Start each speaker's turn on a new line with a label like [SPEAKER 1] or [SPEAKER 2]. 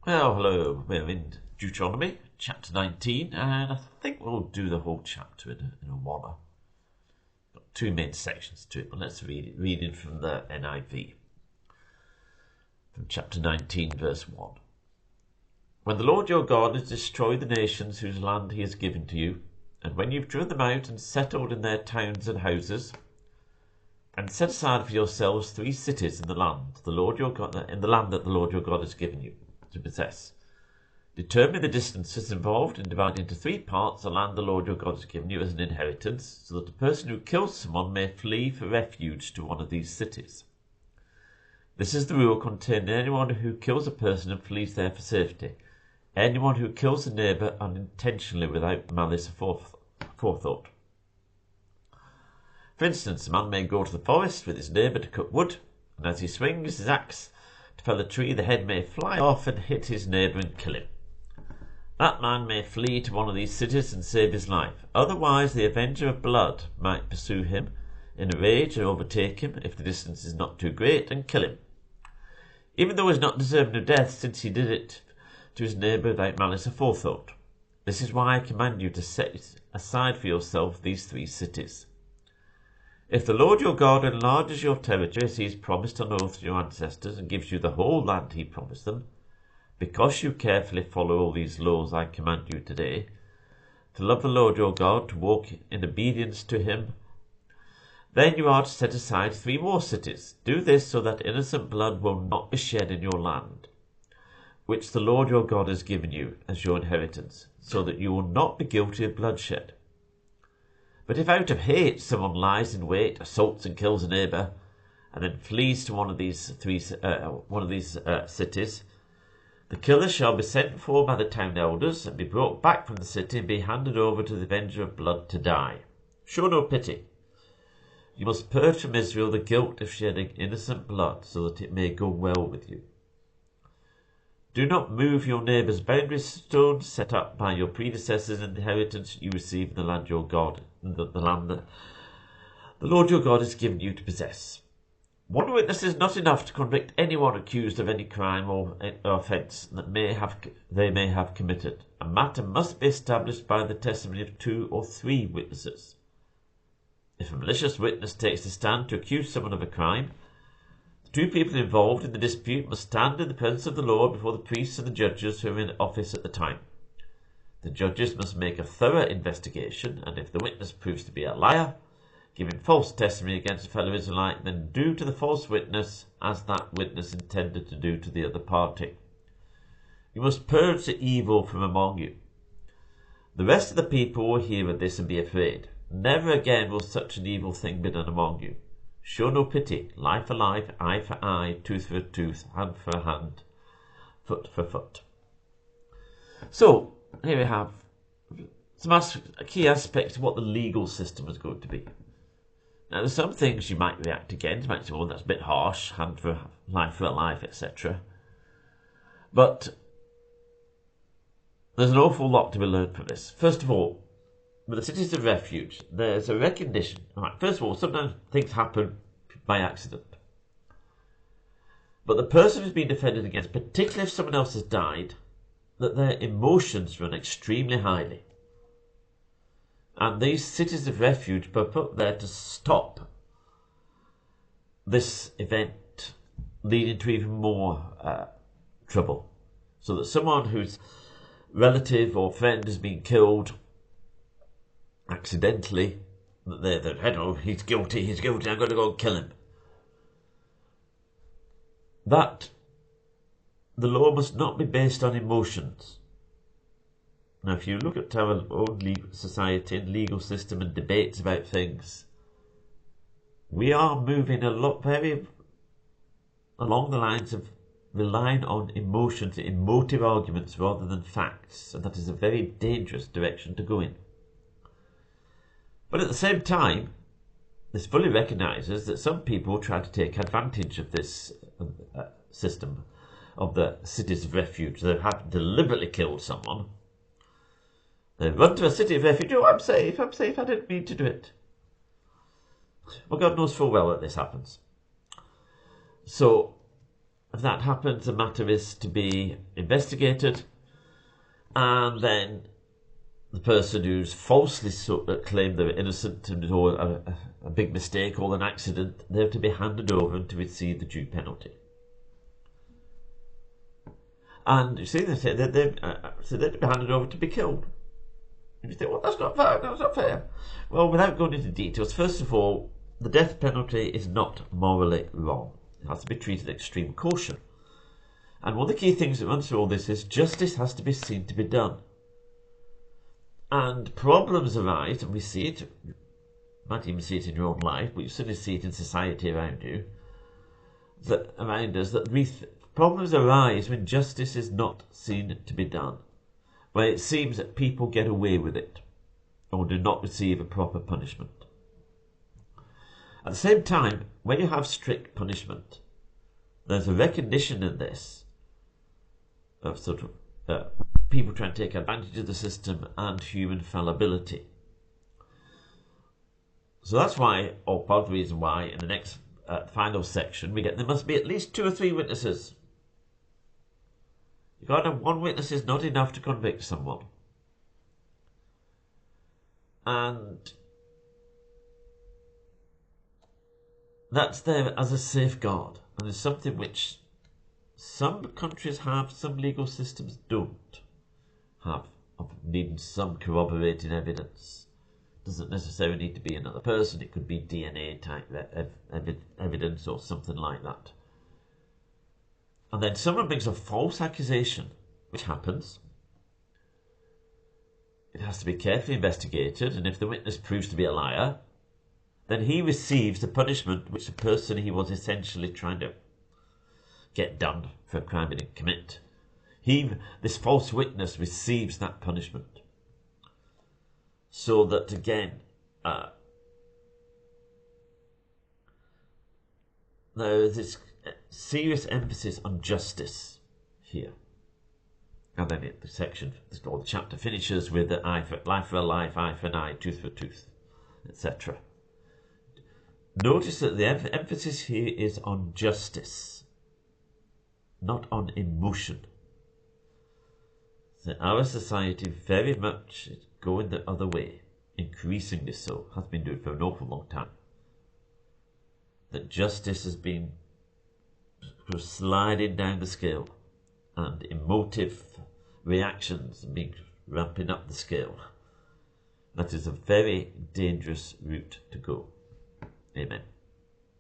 [SPEAKER 1] Well, hello. We're in Deuteronomy, chapter 19, and I think we'll do the whole chapter in a one. Got two main sections to it, but let's read it. Reading from the NIV, from chapter 19, verse 1. When the Lord your God has destroyed the nations whose land he has given to you, and when you've driven them out and settled in their towns and houses, and set aside for yourselves 3 cities in the land the Lord your God that the Lord your God has given you to possess. Determine the distances involved in dividing into 3 parts the land the Lord your God has given you as an inheritance, so that the person who kills someone may flee for refuge to one of these cities. This is the rule concerning anyone who kills a person and flees there for safety. Anyone who kills a neighbour unintentionally without malice forethought. For instance, a man may go to the forest with his neighbour to cut wood, and as he swings his axe to fell a tree, the head may fly off and hit his neighbour and kill him. That man may flee to one of these cities and save his life. Otherwise, the avenger of blood might pursue him in a rage and overtake him, if the distance is not too great, and kill him, even though he is not deserving of death, since he did it to his neighbour without malice aforethought. This is why I command you to set aside for yourself these 3 cities. If the Lord your God enlarges your territory as he has promised on oath to your ancestors, and gives you the whole land he promised them, because you carefully follow all these laws I command you today, to love the Lord your God, to walk in obedience to him, then you are to set aside 3 more cities. Do this so that innocent blood will not be shed in your land, which the Lord your God has given you as your inheritance, so that you will not be guilty of bloodshed. But if out of hate someone lies in wait, assaults and kills a neighbour, and then flees to one of these cities, the killer shall be sent for by the town elders, and be brought back from the city, and be handed over to the avenger of blood to die. Show no pity. You must purge from Israel the guilt of shedding innocent blood, so that it may go well with you. Do not move your neighbour's boundary stones set up by your predecessors in the inheritance you received in the land your God, the land that the Lord your God has given you to possess. 1 witness is not enough to convict anyone accused of any crime or offence that they may have committed. A matter must be established by the testimony of 2 or 3 witnesses. If a malicious witness takes the stand to accuse someone of a crime, 2 people involved in the dispute must stand in the presence of the Lord before the priests and the judges who are in office at the time. The judges must make a thorough investigation, and if the witness proves to be a liar, giving false testimony against a fellow Israelite, then do to the false witness as that witness intended to do to the other party. You must purge the evil from among you. The rest of the people will hear of this and be afraid. Never again will such an evil thing be done among you. Show no pity, life for life, eye for eye, tooth for tooth, hand for hand, foot for foot. So, here we have some key aspects of what the legal system is going to be. Now, there's some things you might react against, you might say, well, that's a bit harsh, hand for a life, etc. But there's an awful lot to be learned from this. First of all, with the cities of refuge, there's a recognition. Right, first of all, sometimes things happen by accident. But the person who's been defended against, particularly if someone else has died, that their emotions run extremely highly. And these cities of refuge were put there to stop this event leading to even more trouble. So that someone whose relative or friend has been killed accidentally, that they're oh, he's guilty, I'm going to go and kill him. That the law must not be based on emotions. Now, if you look at our own legal society and legal system and debates about things, we are moving very along the lines of relying on emotions, emotive arguments rather than facts, and that is a very dangerous direction to go in. But at the same time, this fully recognises that some people try to take advantage of this system of the cities of refuge. They have deliberately killed someone. They run to a city of refuge. Oh, I'm safe, I didn't mean to do it. Well, God knows full well that this happens. So if that happens, the matter is to be investigated, and then the person who's falsely claimed they're innocent and or a big mistake or an accident, they have to be handed over and to receive the due penalty. And you see, they're to be handed over to be killed. And you think, well, that's not fair, that's not fair. Well, without going into details, first of all, the death penalty is not morally wrong. It has to be treated with extreme caution. And one of the key things that runs through all this is justice has to be seen to be done. And problems arise, and we see it, you might even see it in your own life, but you certainly see it in society around you, around us, that problems arise when justice is not seen to be done, where it seems that people get away with it, or do not receive a proper punishment. At the same time, when you have strict punishment, there's a recognition in this of sort of people trying to take advantage of the system and human fallibility. So that's why, or part of the reason why, in the next final section, we get there must be at least 2 or 3 witnesses. You've got to have 1 witness is not enough to convict someone. And that's there as a safeguard, and it's something which some countries have, some legal systems don't have, of needing some corroborating evidence. Doesn't necessarily need to be another person, it could be DNA type evidence or something like that. And then someone brings a false accusation, which happens. It has to be carefully investigated, and if the witness proves to be a liar, then he receives the punishment which the person he was essentially trying to get done for a crime he didn't commit. This false witness receives that punishment. So that, again, there is this serious emphasis on justice here. And then the section, or the chapter finishes with the life for a life, eye for an eye, tooth for tooth, etc. Notice that the emphasis here is on justice, not on emotion. So our society very much is going the other way, increasingly so, has been doing for an awful long time. That justice has been sliding down the scale, and emotive reactions have been ramping up the scale. That is a very dangerous route to go. Amen.